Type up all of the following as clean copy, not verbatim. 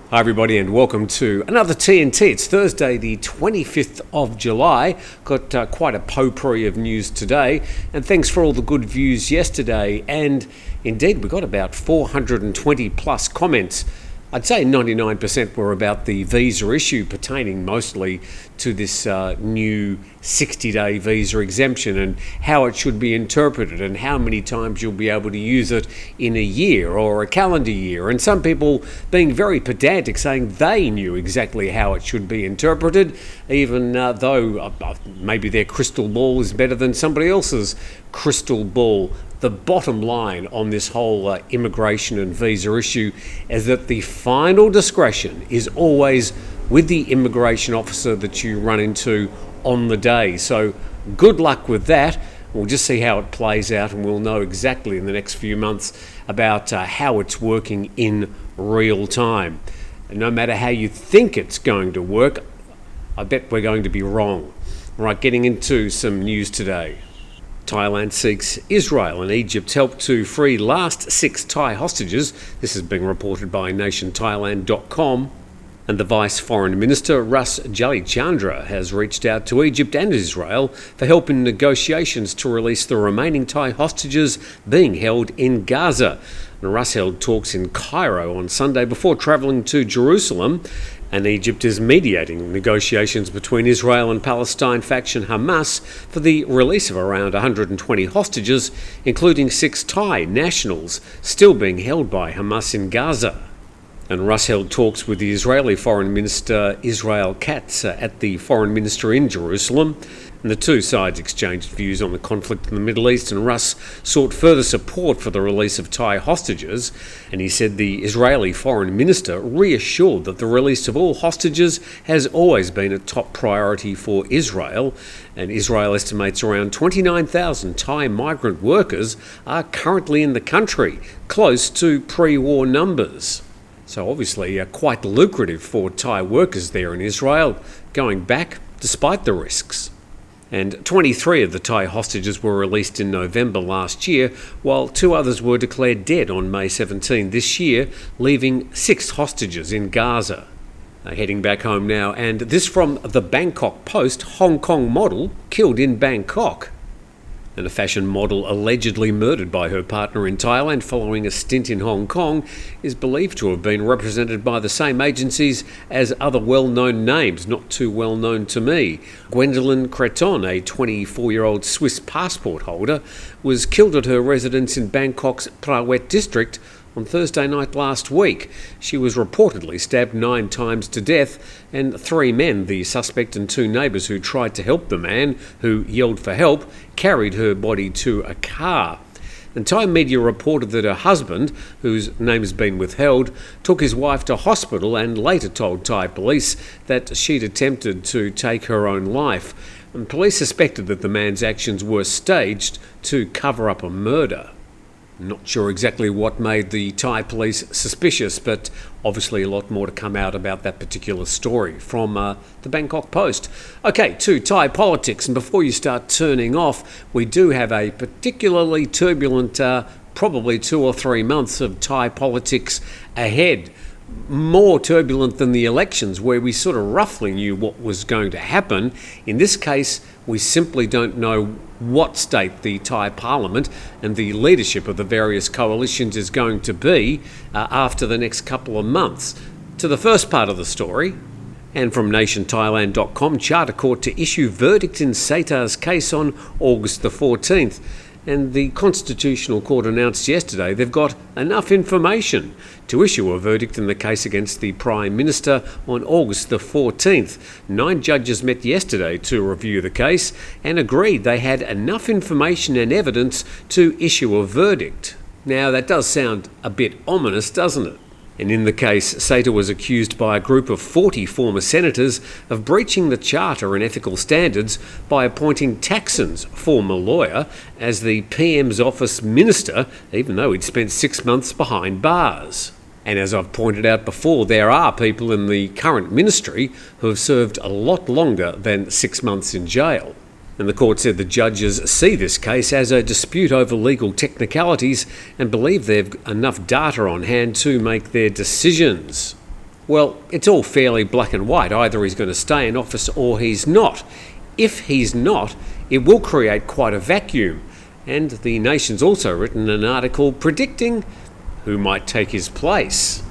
Hi everybody and welcome to another TNT. It's Thursday the 25th of July. Got quite a potpourri of news today, and thanks for all the good views yesterday, and indeed we got about 420 plus comments. I'd say 99% were about the visa issue pertaining mostly to this new 60-day visa exemption and how it should be interpreted and how many times you'll be able to use it in a year or a calendar year. And some people being very pedantic, saying they knew exactly how it should be interpreted, even though maybe their crystal ball is better than somebody else's crystal ball. The bottom line on this whole immigration and visa issue is that the final discretion is always with the immigration officer that you run into on the day. So good luck with that. We'll just see how it plays out, and we'll know exactly in the next few months about how it's working in real time. And no matter how you think it's going to work, I bet we're going to be wrong. All right, getting into some news today. Thailand seeks Israel and Egypt's help to free last 6 Thai hostages. This is being reported by nationthailand.com. And the Vice Foreign Minister, Russ Jalichandra, has reached out to Egypt and Israel for help in negotiations to release the remaining Thai hostages being held in Gaza. And Russ held talks in Cairo on Sunday before travelling to Jerusalem. And Egypt is mediating negotiations between Israel and Palestine faction Hamas for the release of around 120 hostages, including 6 Thai nationals still being held by Hamas in Gaza. And Russ held talks with the Israeli Foreign Minister Israel Katz at the Foreign Minister in Jerusalem. And the two sides exchanged views on the conflict in the Middle East, and Russ sought further support for the release of Thai hostages. And he said the Israeli Foreign Minister reassured that the release of all hostages has always been a top priority for Israel. And Israel estimates around 29,000 Thai migrant workers are currently in the country, close to pre-war numbers. So obviously quite lucrative for Thai workers there in Israel, going back despite the risks. And 23 of the Thai hostages were released in November last year, while 2 others were declared dead on May 17 this year, leaving 6 hostages in Gaza. Heading back home now, and this from the Bangkok Post: Hong Kong model killed in Bangkok. And a fashion model allegedly murdered by her partner in Thailand following a stint in Hong Kong is believed to have been represented by the same agencies as other well-known names, not too well-known to me. Gwendoline Creton, a 24-year-old Swiss passport holder, was killed at her residence in Bangkok's Prawet district on Thursday night last week. She was reportedly stabbed 9 times to death, and 3 men, the suspect and 2 neighbours who tried to help the man, who yelled for help, carried her body to a car. And Thai media reported that her husband, whose name has been withheld, took his wife to hospital and later told Thai police that she'd attempted to take her own life. And police suspected that the man's actions were staged to cover up a murder. Not sure exactly what made the Thai police suspicious, but obviously a lot more to come out about that particular story from the Bangkok Post. Okay, to Thai politics, and before you start turning off, we do have a particularly turbulent probably 2 or 3 months of Thai politics ahead. More turbulent than the elections, where we sort of roughly knew what was going to happen. In this case, we simply don't know what state the Thai parliament and the leadership of the various coalitions is going to be after the next couple of months. To the first part of the story, and from nationthailand.com, Charter Court to issue verdict in Srettha's case on August the 14th. And the Constitutional Court announced yesterday they've got enough information to issue a verdict in the case against the Prime Minister on August the 14th. 9 judges met yesterday to review the case and agreed they had enough information and evidence to issue a verdict. Now, that does sound a bit ominous, doesn't it? And in the case, Srettha was accused by a group of 40 former senators of breaching the Charter and ethical standards by appointing Thaksin's former lawyer as the PM's office minister, even though he'd spent 6 months behind bars. And as I've pointed out before, there are people in the current ministry who have served a lot longer than 6 months in jail. And the court said the judges see this case as a dispute over legal technicalities and believe they've enough data on hand to make their decisions. Well, it's all fairly black and white. Either he's going to stay in office or he's not. If he's not, it will create quite a vacuum. And the Nation's also written an article predicting who might take his place.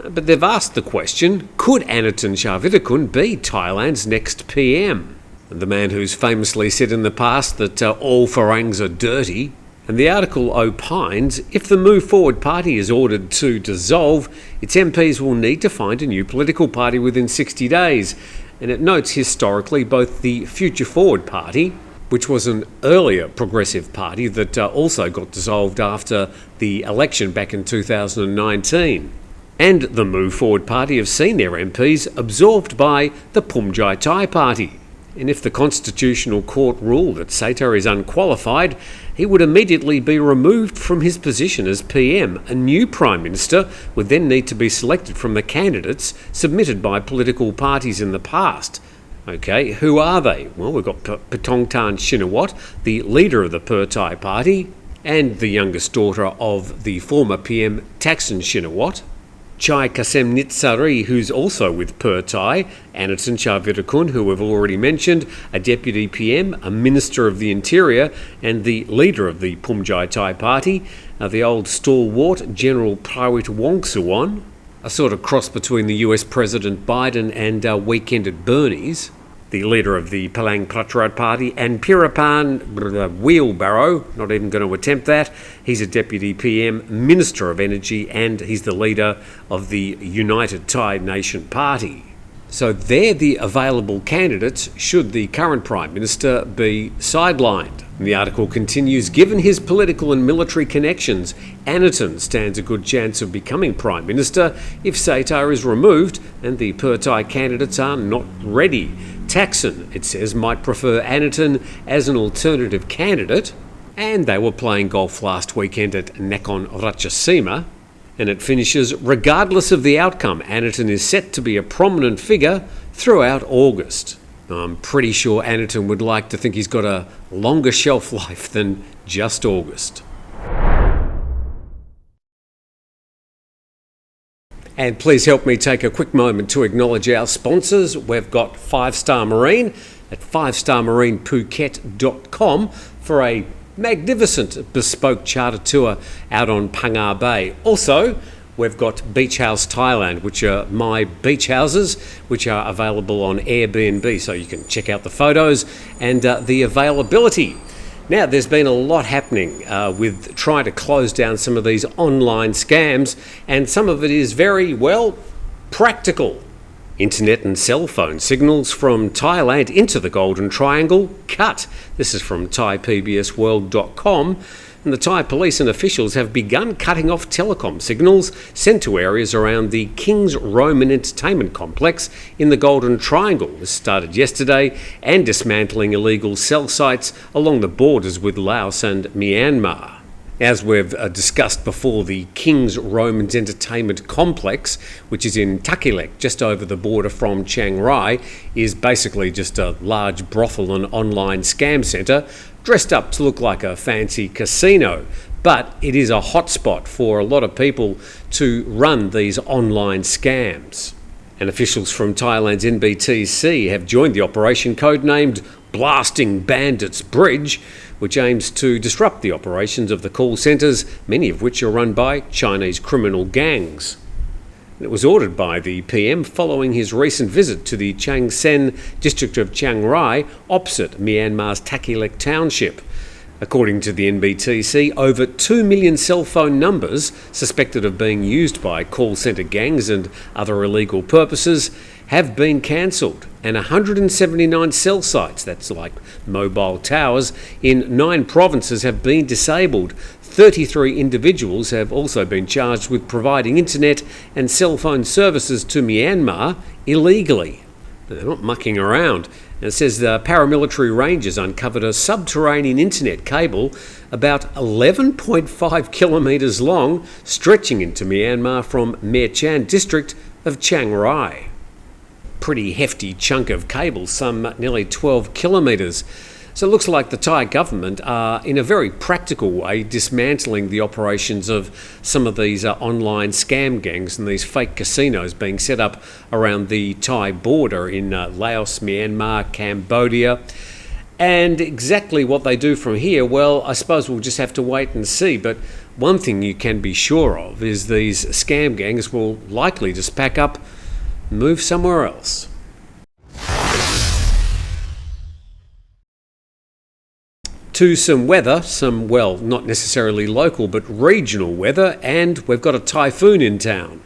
But they've asked the question, could Anutin Charnvirakul be Thailand's next PM? The man who's famously said in the past that all Pharangs are dirty. And the article opines, if the Move Forward Party is ordered to dissolve, its MPs will need to find a new political party within 60 days. And it notes historically both the Future Forward Party, which was an earlier progressive party that also got dissolved after the election back in 2019, and the Move Forward Party have seen their MPs absorbed by the Phumjai Thai Party. And if the Constitutional Court ruled that Srettha is unqualified, he would immediately be removed from his position as PM. A new Prime Minister would then need to be selected from the candidates submitted by political parties in the past. Okay, who are they? Well, we've got Paetongtarn Shinawatra, the leader of the Pheu Thai Party, and the youngest daughter of the former PM Thaksin Shinawatra. Chai Kasem Nitsari, who's also with Pheu Thai, Anutin Charnvirakul, who we've already mentioned, a deputy PM, a Minister of the Interior, and the leader of the Phumjai Thai Party, the old stalwart General Prawit Wongsuwon, a sort of cross between the US President Biden and Weekend at Bernie's, the leader of the PHANG Pracharat Party, and Pirapan Wheelbarrow, not even going to attempt that. He's a Deputy PM, Minister of Energy, and he's the leader of the United Thai Nation Party. So they're the available candidates should the current Prime Minister be sidelined. And the article continues, given his political and military connections, Anutin stands a good chance of becoming Prime Minister if Srettha is removed and the Pheu Thai candidates are not ready. Thaksin, it says, might prefer Anutin as an alternative candidate, and they were playing golf last weekend at Nakhon Ratchasima. And it finishes, regardless of the outcome, Anutin is set to be a prominent figure throughout August. I'm pretty sure Anutin would like to think he's got a longer shelf life than just August. And please help me take a quick moment to acknowledge our sponsors. We've got 5-Star Marine at 5starmarinephuket.com for a magnificent bespoke charter tour out on Phang Bay. Also, we've got Beach House Thailand, which are my beach houses, which are available on Airbnb, so you can check out the photos and the availability. Now, there's been a lot happening with trying to close down some of these online scams, and some of it is very, well, practical. Internet and cell phone signals from Thailand into the Golden Triangle cut. This is from ThaiPBSWorld.com. And the Thai police and officials have begun cutting off telecom signals sent to areas around the King's Roman Entertainment Complex in the Golden Triangle. This started yesterday, and dismantling illegal cell sites along the borders with Laos and Myanmar. As we've discussed before, the King's Roman Entertainment Complex, which is in Takilek, just over the border from Chiang Rai, is basically just a large brothel and online scam centre, dressed up to look like a fancy casino. But it is a hotspot for a lot of people to run these online scams. And officials from Thailand's NBTC have joined the operation codenamed Blasting Bandits Bridge, which aims to disrupt the operations of the call centres, many of which are run by Chinese criminal gangs. It was ordered by the PM following his recent visit to the Chiang Saen district of Chiang Rai, opposite Myanmar's Takilek township. According to the NBTC, over 2 million cell phone numbers suspected of being used by call centre gangs and other illegal purposes have been cancelled, and 179 cell sites, that's like mobile towers, in 9 provinces have been disabled. 33 individuals have also been charged with providing internet and cell phone services to Myanmar illegally. They're not mucking around. And it says the paramilitary rangers uncovered a subterranean internet cable about 11.5 kilometres long, stretching into Myanmar from Mae Chan district of Chiang Rai. Pretty hefty chunk of cable, some nearly 12 kilometres. So it looks like the Thai government are, in a very practical way, dismantling the operations of some of these online scam gangs and these fake casinos being set up around the Thai border in Laos, Myanmar, Cambodia. And exactly what they do from here, well, I suppose we'll just have to wait and see. But one thing you can be sure of is these scam gangs will likely just pack up and move somewhere else. To some weather, well, not necessarily local, but regional weather, and we've got a typhoon in town.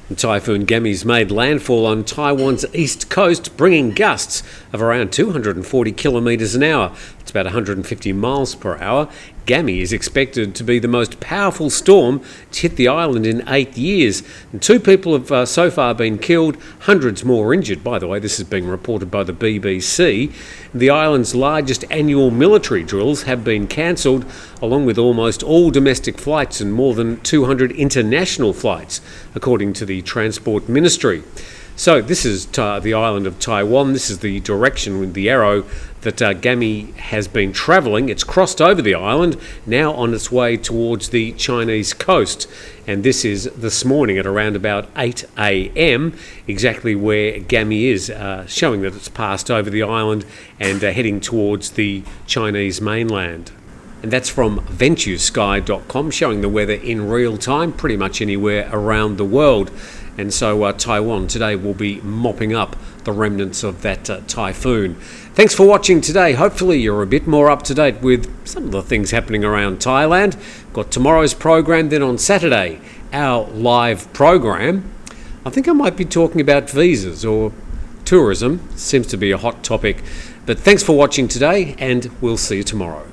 The Typhoon Gamy's made landfall on Taiwan's east coast, bringing gusts of around 240 kilometres an hour. It's about 150 miles per hour. Gamy is expected to be the most powerful storm to hit the island in 8 years. And 2 people have so far been killed, hundreds more injured. By the way, this is being reported by the BBC. The island's largest annual military drills have been cancelled, along with almost all domestic flights and more than 200 international flights, according to the Transport Ministry. So this is the island of Taiwan. This is the direction with the arrow that Gamy has been travelling. It's crossed over the island, now on its way towards the Chinese coast. And this is this morning at around about 8 a.m, exactly where Gamy is, showing that it's passed over the island and heading towards the Chinese mainland. And that's from VentureSky.com, showing the weather in real time, pretty much anywhere around the world. And so Taiwan today will be mopping up the remnants of that typhoon. Thanks for watching today. Hopefully you're a bit more up to date with some of the things happening around Thailand. Got tomorrow's program, then on Saturday, our live program. I think I might be talking about visas or tourism. Seems to be a hot topic. But thanks for watching today, and we'll see you tomorrow.